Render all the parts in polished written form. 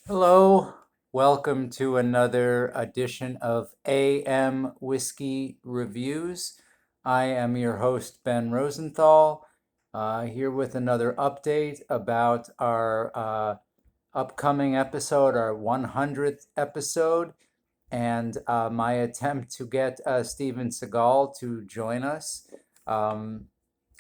Hello, welcome to another edition of AM Whiskey Reviews. I am your host, Ben Rosenthal, here with another update about our upcoming episode, our 100th episode, and my attempt to get Steven Seagal to join us. Um,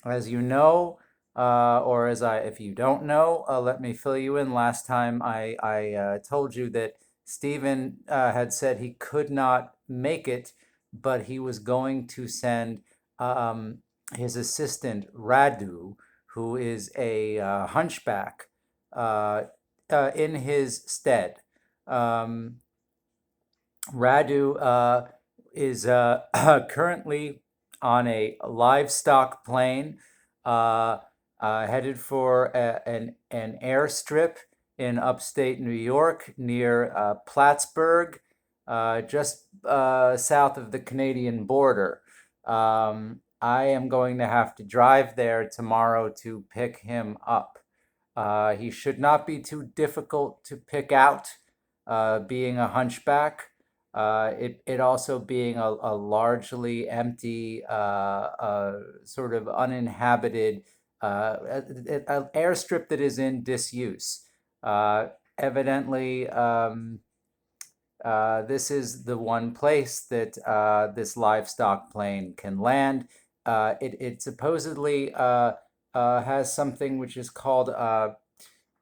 as you know, or if you don't know, let me fill you in. Last time I told you that Stephen had said he could not make it, but he was going to send um, his assistant Radu, who is a hunchback, uh, in his stead. Um, Radu is currently on a livestock plane uh, headed for an airstrip in upstate New York near Plattsburgh, just south of the Canadian border. I am going to have to drive there tomorrow to pick him up. He should not be too difficult to pick out, being a hunchback. It also being a largely empty, sort of uninhabited airstrip that is in disuse. Evidently, this is the one place that this livestock plane can land. It supposedly has something which is called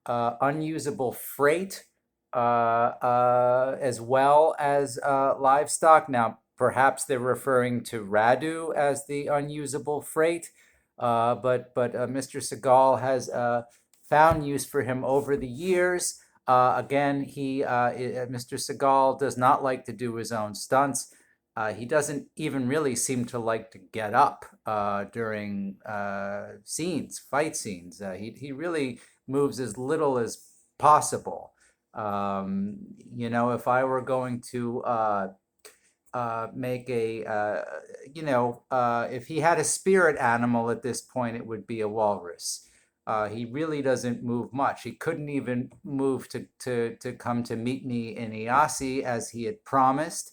unusable freight, as well as livestock. Now, perhaps they're referring to Radu as the unusable freight, but Mr. Seagal has found use for him over the years. Again, Mr. Seagal does not like to do his own stunts. He doesn't even really seem to like to get up during fight scenes. He really moves as little as possible. If I were going to make if he had a spirit animal at this point, it would be a walrus. He really doesn't move much. He couldn't even move to come to meet me in Iasi as he had promised.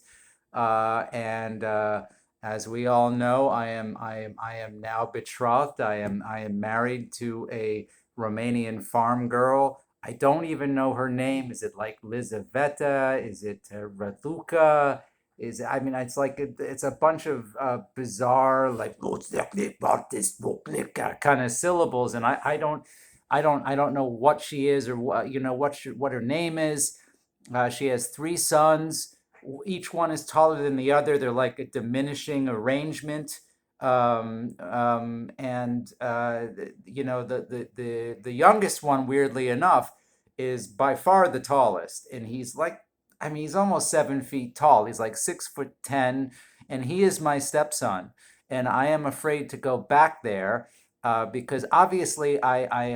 And As we all know, I am now betrothed. I am married to a Romanian farm girl. I don't even know her name. Is it like Lizaveta? Is it Raduca? I mean, it's like it's a bunch of bizarre, like kind of syllables, and I don't know what she is, or what her name is. She has three sons. Each one is taller than the other. They're like a diminishing arrangement. And the youngest one, weirdly enough, is by far the tallest, and he's like, I mean, he's almost 7 feet tall. He's like 6'10", and he is my stepson. And I am afraid to go back there because obviously I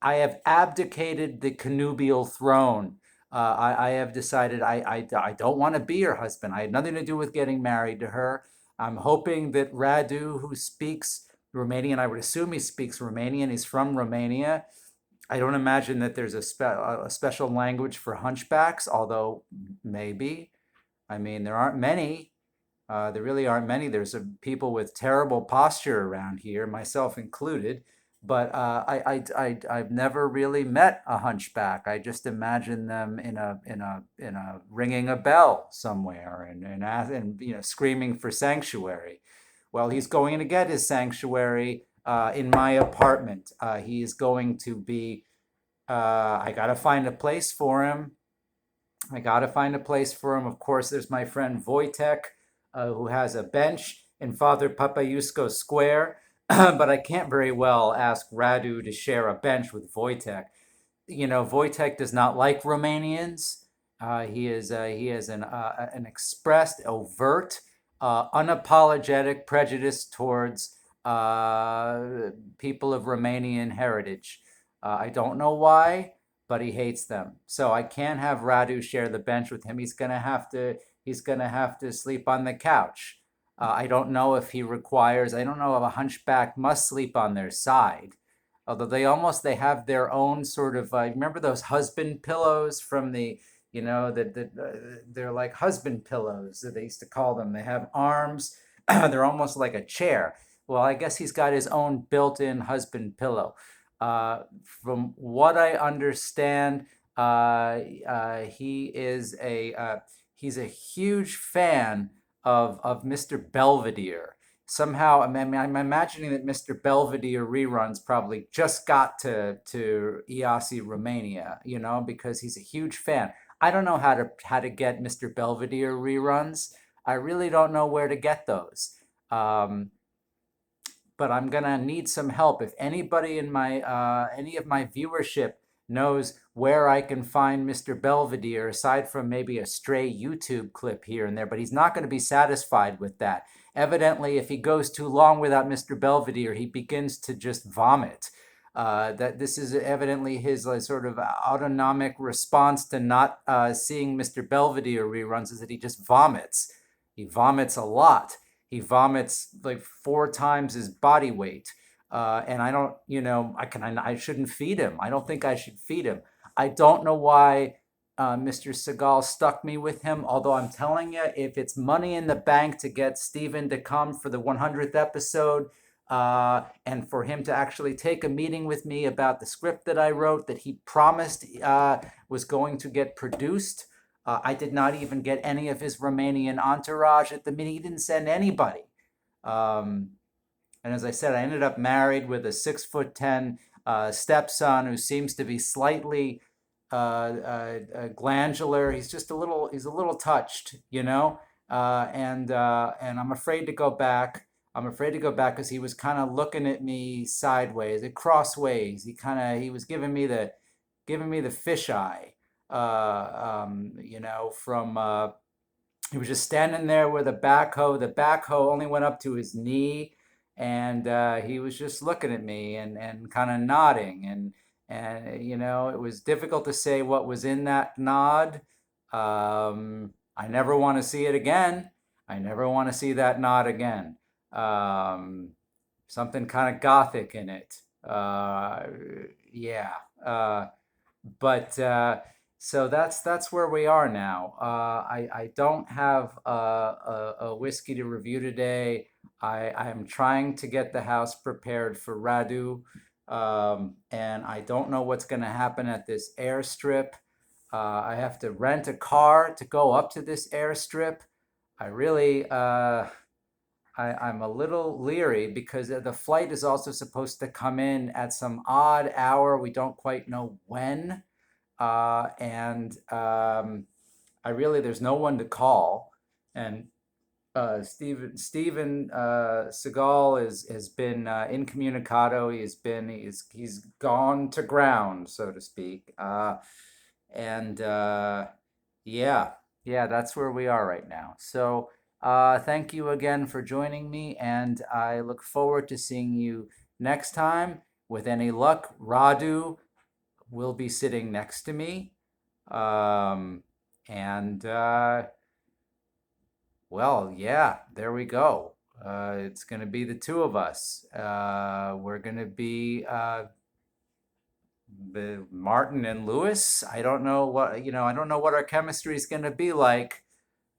have abdicated the connubial throne. I have decided I don't want to be her husband. I had nothing to do with getting married to her. I'm hoping that Radu, who speaks Romanian, I would assume he speaks Romanian. He's from Romania. I don't imagine that there's a special language for hunchbacks, although maybe. I mean, there aren't many. There really aren't many. There's people with terrible posture around here, myself included. But I've never really met a hunchback. I just imagine them in a ringing a bell somewhere and screaming for sanctuary. Well, he's going to get his sanctuary in my apartment. He is going to be. I gotta find a place for him. I gotta find a place for him. Of course, there's my friend Wojtek, who has a bench in Father Papayusko Square, but I can't very well ask Radu to share a bench with Wojtek. Wojtek does not like Romanians. He has an expressed, overt, unapologetic prejudice towards people of Romanian heritage. I don't know why, but he hates them. So I can't have Radu share the bench with him. He's gonna have to sleep on the couch. I don't know if he requires. I don't know if a hunchback must sleep on their side. Although they have their own sort of, remember those husband pillows from the, they're like husband pillows that they used to call them. They have arms, they're almost like a chair. Well, I guess he's got his own built-in husband pillow. From what I understand, he is he's a huge fan of Mr. Belvedere. Somehow, I'm imagining that Mr. Belvedere reruns probably just got to EASI Romania, because he's a huge fan. I don't know how to get Mr. Belvedere reruns. I really don't know where to get those. But I'm gonna need some help. If anybody in my any of my viewership knows where I can find Mr. Belvedere, aside from maybe a stray YouTube clip here and there, but he's not going to be satisfied with that. Evidently, if he goes too long without Mr. Belvedere, he begins to just vomit. That this is evidently his sort of autonomic response to not seeing Mr. Belvedere reruns, is that he just vomits. He vomits a lot. He vomits like 4 times his body weight. And I don't, I shouldn't feed him. I don't think I should feed him. I don't know why Mr. Seagal stuck me with him. Although I'm telling you, if it's money in the bank to get Steven to come for the 100th episode, and for him to actually take a meeting with me about the script that I wrote that he promised was going to get produced. I did not even get any of his Romanian entourage at the meeting. He didn't send anybody. And as I said, I ended up married with a 6'10" stepson who seems to be slightly glandular. He's a little touched, and I'm afraid to go back. I'm afraid to go back because he was kind of looking at me sideways, crossways. He was giving me the fisheye. From he was just standing there with a backhoe. The backhoe only went up to his knee, and he was just looking at me and kind of nodding. And it was difficult to say what was in that nod. I never want to see it again. I never want to see that nod again. Something kind of gothic in it. Yeah. But so that's where we are now. I don't have a whiskey to review today. I am trying to get the house prepared for Radu, and I don't know what's going to happen at this airstrip. I have to rent a car to go up to this airstrip. I really, I'm a little leery because the flight is also supposed to come in at some odd hour. We don't quite know when. And there's no one to call. And Steven Seagal has been incommunicado. He's gone to ground, so to speak. And yeah, that's where we are right now. So thank you again for joining me, and I look forward to seeing you next time. With any luck, Radu will be sitting next to me. And well, yeah, there we go. It's going to be the two of us. We're going to be Martin and Lewis. I don't know what our chemistry is going to be like.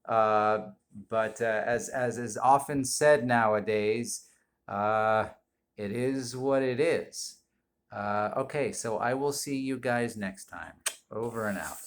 But as is often said nowadays, it is what it is. Okay, so I will see you guys next time. Over and out.